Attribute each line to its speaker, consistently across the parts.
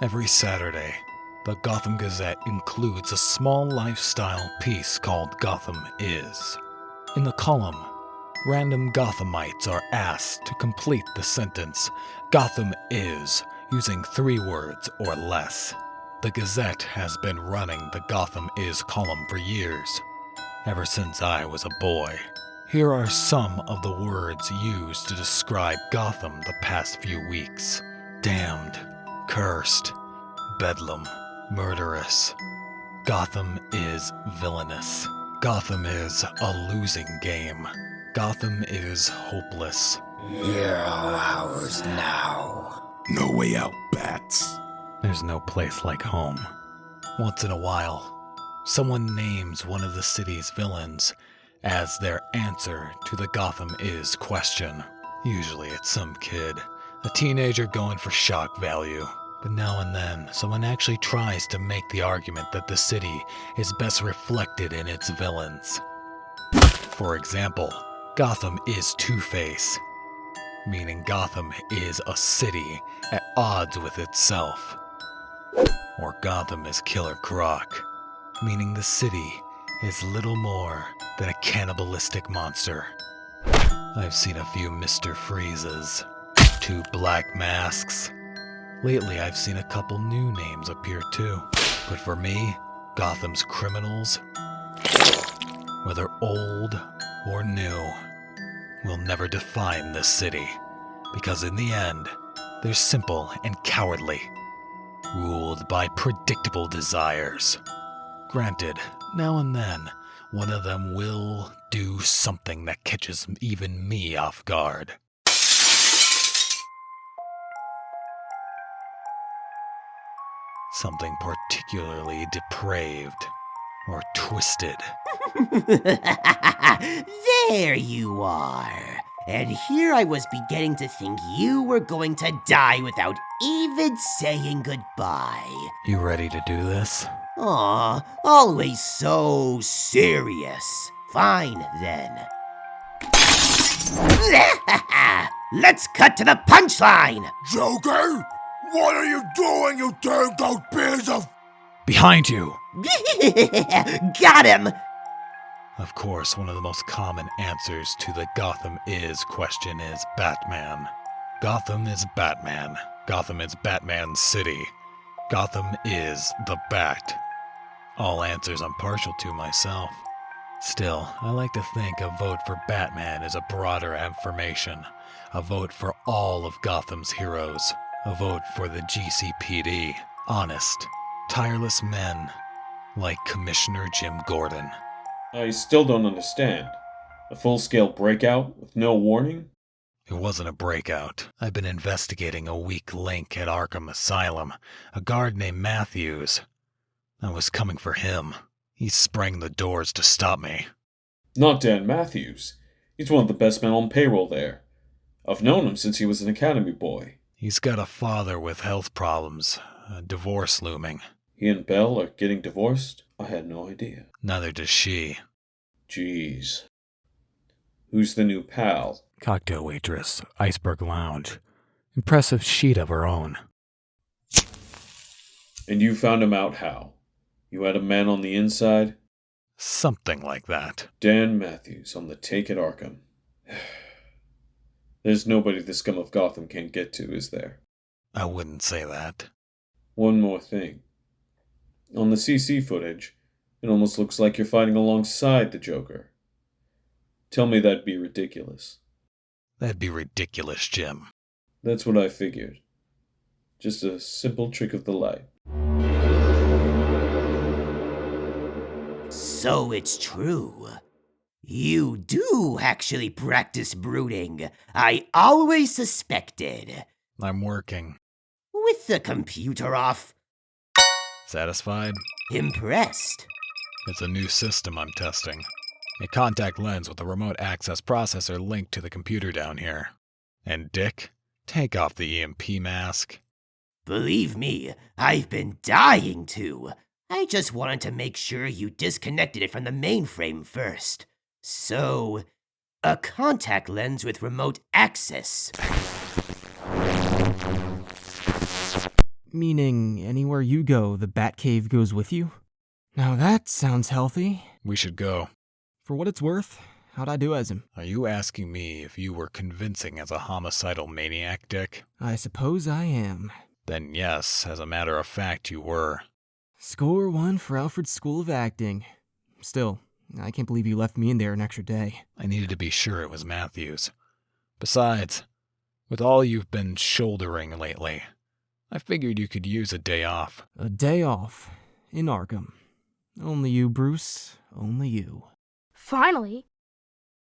Speaker 1: Every Saturday, the Gotham Gazette includes a small lifestyle piece called Gotham Is. In the column, random Gothamites are asked to complete the sentence, Gotham Is, using 3 words or less. The Gazette has been running the Gotham Is column for years, ever since I was a boy. Here are some of the words used to describe Gotham the past few weeks. Damned, cursed, bedlam, murderous. Gotham is villainous. Gotham is a losing game. Gotham is hopeless.
Speaker 2: You're all ours now.
Speaker 3: No way out, bats.
Speaker 1: There's no place like home. Once in a while, someone names one of the city's villains as their answer to the Gotham Is question. Usually it's some kid, a teenager going for shock value. But now and then, someone actually tries to make the argument that the city is best reflected in its villains. For example, Gotham is Two-Face, meaning Gotham is a city at odds with itself. Or Gotham is Killer Croc, meaning the city is little more than a cannibalistic monster. I've seen a few Mr. Freezes, 2 Black Masks. Lately, I've seen a couple new names appear too. But for me, Gotham's criminals, whether old or new, will never define this city. Because in the end, they're simple and cowardly, ruled by predictable desires. Granted, now and then, one of them will do something that catches even me off guard. Something particularly depraved or twisted.
Speaker 4: There you are. And here I was beginning to think you were going to die without even saying goodbye.
Speaker 1: You ready to do this?
Speaker 4: Aw, always so serious. Fine, then. Let's cut to the punchline!
Speaker 3: Joker? What are you doing, you turned out piece of...
Speaker 1: Behind you!
Speaker 4: Got him!
Speaker 1: Of course, one of the most common answers to the Gotham Is question is Batman. Gotham is Batman. Gotham is Batman City. Gotham is the Bat. All answers I'm partial to myself. Still, I like to think a vote for Batman is a broader affirmation. A vote for all of Gotham's heroes. A vote for the GCPD. Honest, tireless men like Commissioner Jim Gordan.
Speaker 5: I still don't understand. A full-scale breakout with no warning?
Speaker 1: It wasn't a breakout. I've been investigating a weak link at Arkham Asylum, a guard named Matthews. I was coming for him. He sprang the doors to stop me.
Speaker 5: Not Dan Matthews. He's one of the best men on payroll there. I've known him since he was an academy boy.
Speaker 1: He's got a father with health problems, a divorce looming.
Speaker 5: He and Belle are getting divorced? I had no idea.
Speaker 1: Neither does she.
Speaker 5: Jeez. Who's the new pal?
Speaker 1: Cocktail waitress, Iceberg Lounge. Impressive sheet of her own.
Speaker 5: And you found him out how? You had a man on the inside?
Speaker 1: Something like that.
Speaker 5: Dan Matthews on the take at Arkham. There's nobody the scum of Gotham can't get to, is there?
Speaker 1: I wouldn't say that.
Speaker 5: One more thing. On the CC footage, it almost looks like you're fighting alongside the Joker. Tell me that'd be ridiculous.
Speaker 1: That'd be ridiculous, Jim.
Speaker 5: That's what I figured. Just a simple trick of the light.
Speaker 4: So it's true. You do actually practice brooding. I always suspected.
Speaker 1: I'm working.
Speaker 4: With the computer off.
Speaker 1: Satisfied?
Speaker 4: Impressed.
Speaker 1: It's a new system I'm testing. A contact lens with a remote access processor linked to the computer down here. And Dick, take off the EMP mask.
Speaker 4: Believe me, I've been dying to. I just wanted to make sure you disconnected it from the mainframe first. So, a contact lens with remote access.
Speaker 6: Meaning, anywhere you go, the Batcave goes with you? Now that sounds healthy.
Speaker 1: We should go.
Speaker 6: For what it's worth, how'd I do as him?
Speaker 1: Are you asking me if you were convincing as a homicidal maniac, Dick?
Speaker 6: I suppose I am.
Speaker 1: Then yes, as a matter of fact, you were.
Speaker 6: Score one for Alfred's School of Acting. Still, I can't believe you left me in there an extra day.
Speaker 1: I needed to be sure it was Matthews. Besides, with all you've been shouldering lately, I figured you could use a day off.
Speaker 6: A day off. In Arkham. Only you, Bruce. Only you.
Speaker 7: Finally.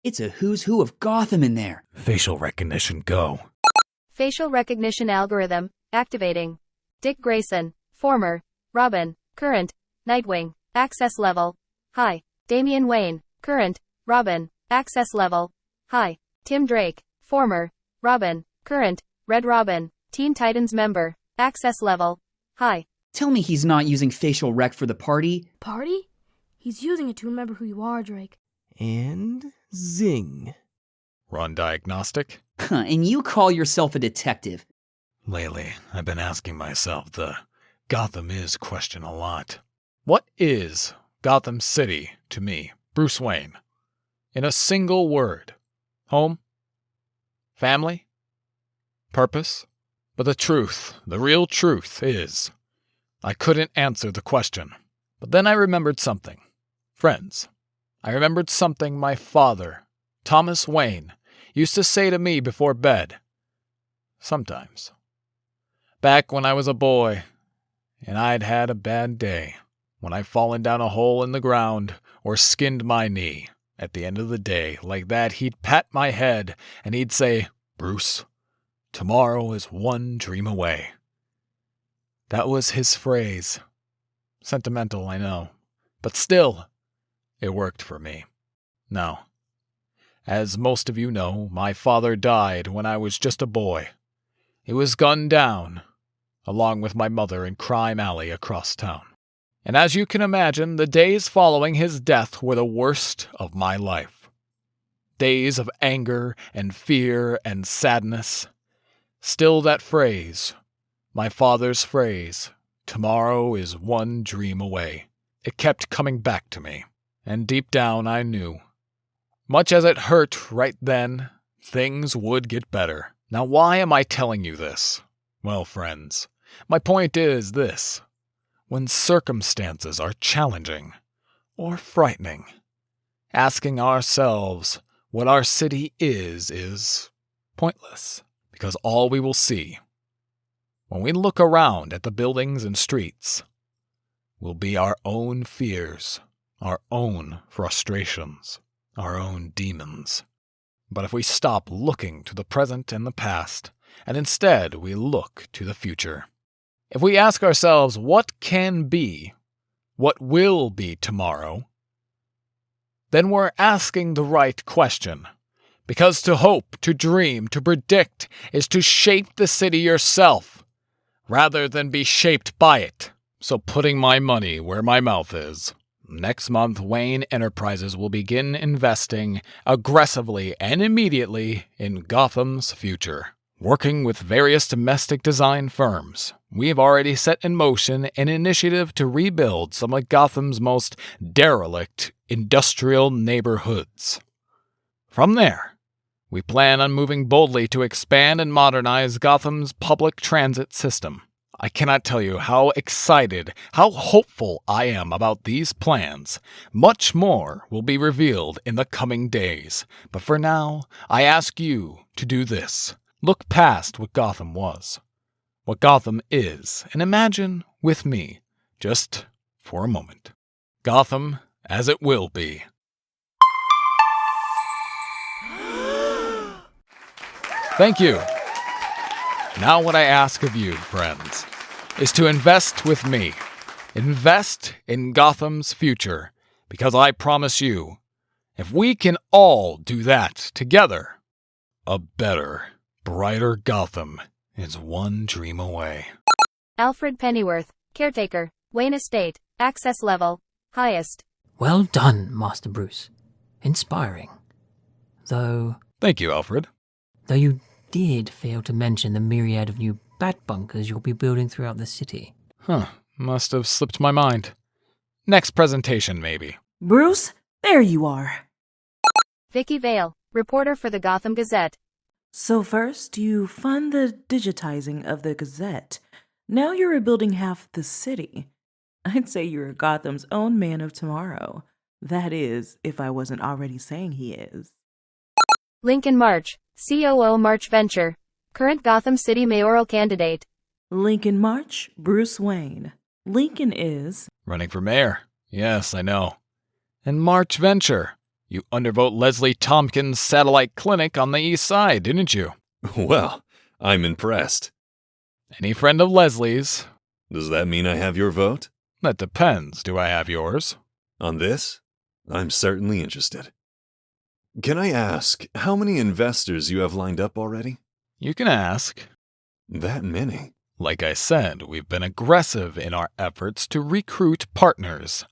Speaker 8: It's a who's who of Gotham in there.
Speaker 1: Facial recognition, go.
Speaker 9: Facial recognition algorithm, activating. Dick Grayson, former, Robin, current, Nightwing, access level, high. Damian Wayne, current, Robin, access level, high. Tim Drake, former, Robin, current, Red Robin, Teen Titans member, access level, high.
Speaker 8: Tell me he's not using facial rec for the party.
Speaker 7: Party? He's using it to remember who you are, Drake.
Speaker 6: And zing.
Speaker 1: Run diagnostic?
Speaker 8: And you call yourself a detective.
Speaker 1: Lately, I've been asking myself the Gotham is question a lot. What is Gotham City to me, Bruce Wayne? In a single word. Home? Family? Purpose? But the truth, the real truth is, I couldn't answer the question. But then I remembered something. Friends. I remembered something my father, Thomas Wayne, used to say to me before bed. Sometimes. Back when I was a boy, and I'd had a bad day, when I'd fallen down a hole in the ground or skinned my knee. At the end of the day, like that, he'd pat my head and he'd say, Bruce, tomorrow is one dream away. That was his phrase. Sentimental, I know. But still, it worked for me. Now, as most of you know, my father died when I was just a boy. He was gunned down, along with my mother in Crime Alley across town. And as you can imagine, the days following his death were the worst of my life. Days of anger and fear and sadness. Still that phrase, my father's phrase, tomorrow is one dream away. It kept coming back to me, and deep down I knew. Much as it hurt right then, things would get better. Now why am I telling you this? Well, friends, my point is this. When circumstances are challenging or frightening, asking ourselves what our city is pointless, because all we will see, when we look around at the buildings and streets, will be our own fears, our own frustrations, our own demons. But if we stop looking to the present and the past, and instead we look to the future, if we ask ourselves what can be, what will be tomorrow, then we're asking the right question. Because to hope, to dream, to predict is to shape the city yourself, rather than be shaped by it. So putting my money where my mouth is, next month Wayne Enterprises will begin investing aggressively and immediately in Gotham's future. Working with various domestic design firms, we've already set in motion an initiative to rebuild some of Gotham's most derelict industrial neighborhoods. From there, we plan on moving boldly to expand and modernize Gotham's public transit system. I cannot tell you how excited, how hopeful I am about these plans. Much more will be revealed in the coming days. But for now, I ask you to do this. Look past what Gotham was, what Gotham is, and imagine with me, just for a moment, Gotham as it will be. Thank you. Now what I ask of you, friends, is to invest with me. Invest in Gotham's future, because I promise you, if we can all do that together, a better, brighter Gotham is one dream away.
Speaker 9: Alfred Pennyworth, caretaker, Wayne Estate, access level, highest.
Speaker 10: Well done, Master Bruce. Inspiring. Though
Speaker 1: Thank you, Alfred.
Speaker 10: you did fail to mention the myriad of new bat bunkers you'll be building throughout the city.
Speaker 1: Huh, must have slipped my mind. Next presentation, maybe.
Speaker 11: Bruce, there you are.
Speaker 9: Vicki Vale, reporter for the Gotham Gazette.
Speaker 11: So first, you fund the digitizing of the Gazette. Now you're rebuilding half the city. I'd say you're Gotham's own man of tomorrow. That is, if I wasn't already saying he is.
Speaker 9: Lincoln March, COO March Venture. Current Gotham City mayoral candidate.
Speaker 11: Lincoln March, Bruce Wayne. Lincoln is...
Speaker 1: Running for mayor. Yes, I know. And March Venture. You undervote Leslie Tompkins' satellite clinic on the east side, didn't you?
Speaker 12: Well, I'm impressed.
Speaker 1: Any friend of Leslie's?
Speaker 12: Does that mean I have your vote?
Speaker 1: That depends. Do I have yours?
Speaker 12: On this? I'm certainly interested. Can I ask how many investors you have lined up already?
Speaker 1: You can ask.
Speaker 12: That many?
Speaker 1: Like I said, we've been aggressive in our efforts to recruit partners.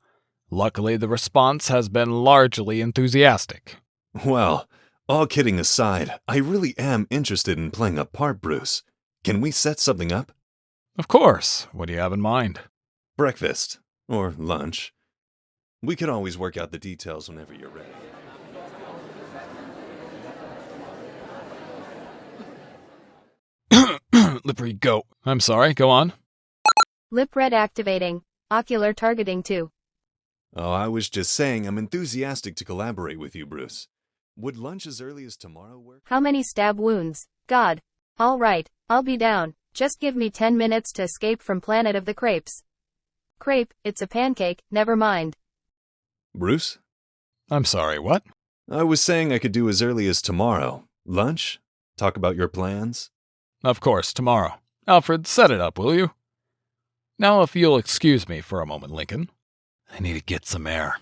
Speaker 1: Luckily, the response has been largely enthusiastic.
Speaker 12: Well, all kidding aside, I really am interested in playing a part, Bruce. Can we set something up?
Speaker 1: Of course. What do you have in mind?
Speaker 12: Breakfast. Or lunch. We can always work out the details whenever you're ready.
Speaker 1: Lip read, go. I'm sorry, go on.
Speaker 9: Lip read activating. Ocular targeting 2.
Speaker 12: Oh, I was just saying I'm enthusiastic to collaborate with you, Bruce. Would lunch as early as tomorrow work?
Speaker 9: How many stab wounds? God. All right, I'll be down. Just give me 10 minutes to escape from Planet of the Crepes. Crepe, it's a pancake, never mind.
Speaker 12: Bruce?
Speaker 1: I'm sorry, what?
Speaker 12: I was saying I could do as early as tomorrow. Lunch? Talk about your plans?
Speaker 1: Of course, tomorrow. Alfred, set it up, will you? Now, if you'll excuse me for a moment, Lincoln. I need to get some air.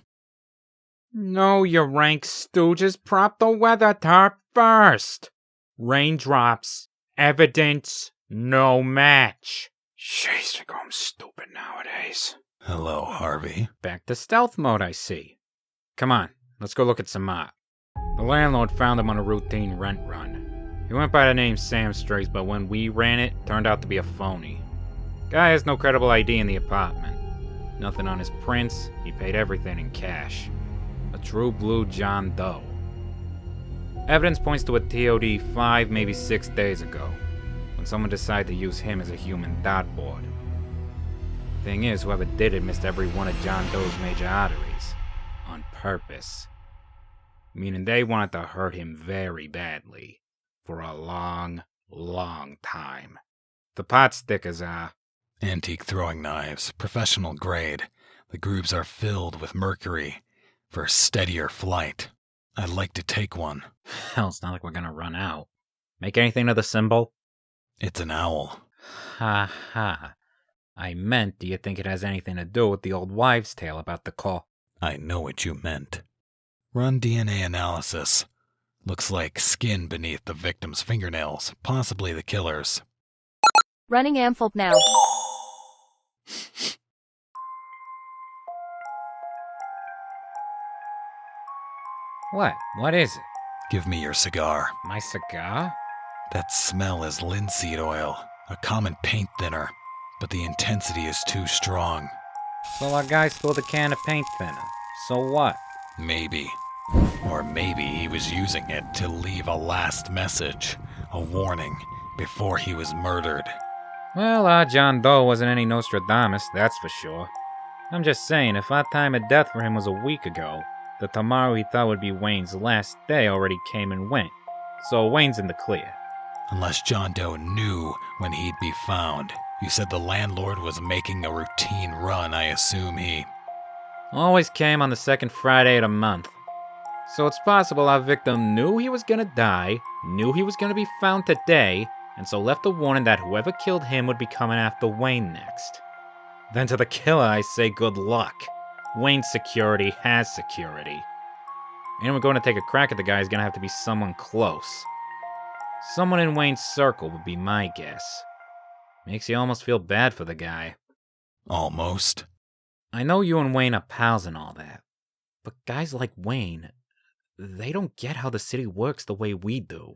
Speaker 13: No, you rank stooges, prop the weather tarp first. Raindrops, evidence, no match. Jeez, I'm stupid nowadays.
Speaker 1: Hello, Harvey.
Speaker 13: Back to stealth mode, I see. Come on, let's go look at some art. The landlord found him on a routine rent run. He went by the name Sam Strays, but when we ran it, turned out to be a phony. Guy has no credible ID in the apartment. Nothing on his prints, he paid everything in cash. A true blue John Doe. Evidence points to a TOD 5, maybe 6 days ago, when someone decided to use him as a human dartboard. Thing is, whoever did it missed every one of John Doe's major arteries. On purpose. Meaning they wanted to hurt him very badly. For a long, long time. The pot stickers are...
Speaker 1: Antique throwing knives, professional grade. The grooves are filled with mercury for steadier flight. I'd like to take one.
Speaker 13: Hell, it's not like we're gonna run out. Make anything of the symbol?
Speaker 1: It's an owl.
Speaker 13: Ha ha. I meant, do you think it has anything to do with the old wives' tale about the call?
Speaker 1: I know what you meant. Run DNA analysis. Looks like skin beneath the victim's fingernails, possibly the killer's.
Speaker 9: Running Amphlep now.
Speaker 13: What? What is it?
Speaker 1: Give me your cigar.
Speaker 13: My cigar?
Speaker 1: That smell is linseed oil, a common paint thinner, but the intensity is too strong.
Speaker 13: So our guy stole the can of paint thinner. So what?
Speaker 1: Maybe. Or maybe he was using it to leave a last message, a warning, before he was murdered.
Speaker 13: Well, John Doe wasn't any Nostradamus, that's for sure. I'm just saying, if our time of death for him was a week ago, the tomorrow he thought would be Wayne's last day already came and went. So Wayne's in the clear.
Speaker 1: Unless John Doe knew when he'd be found. You said the landlord was making a routine run, I assume he...
Speaker 13: Always came on the second Friday of the month. So it's possible our victim knew he was gonna die, knew he was gonna be found today, and so left a warning that whoever killed him would be coming after Wayne next. Then to the killer I say good luck. Wayne's security has security. Anyone going to take a crack at the guy is gonna have to be someone close. Someone in Wayne's circle would be my guess. Makes you almost feel bad for the guy.
Speaker 1: Almost.
Speaker 13: I know you and Wayne are pals and all that, but guys like Wayne, they don't get how the city works the way we do.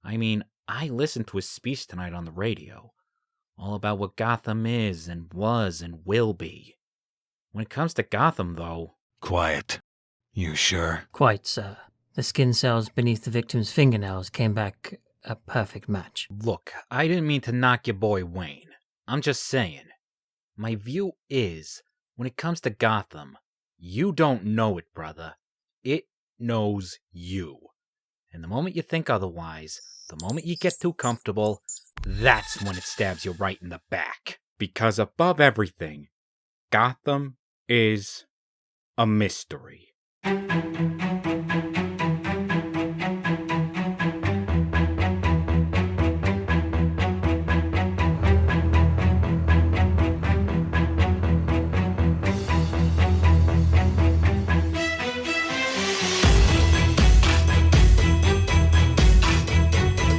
Speaker 13: I mean, I listened to his speech tonight on the radio. All about what Gotham is and was and will be. When it comes to Gotham, though...
Speaker 1: Quiet. You sure?
Speaker 10: Quite, sir. The skin cells beneath the victim's fingernails came back a perfect match.
Speaker 13: Look, I didn't mean to knock your boy Wayne. I'm just saying. My view is, when it comes to Gotham, you don't know it, brother. It knows you. And the moment you think otherwise, the moment you get too comfortable, that's when it stabs you right in the back. Because above everything, Gotham is a mystery.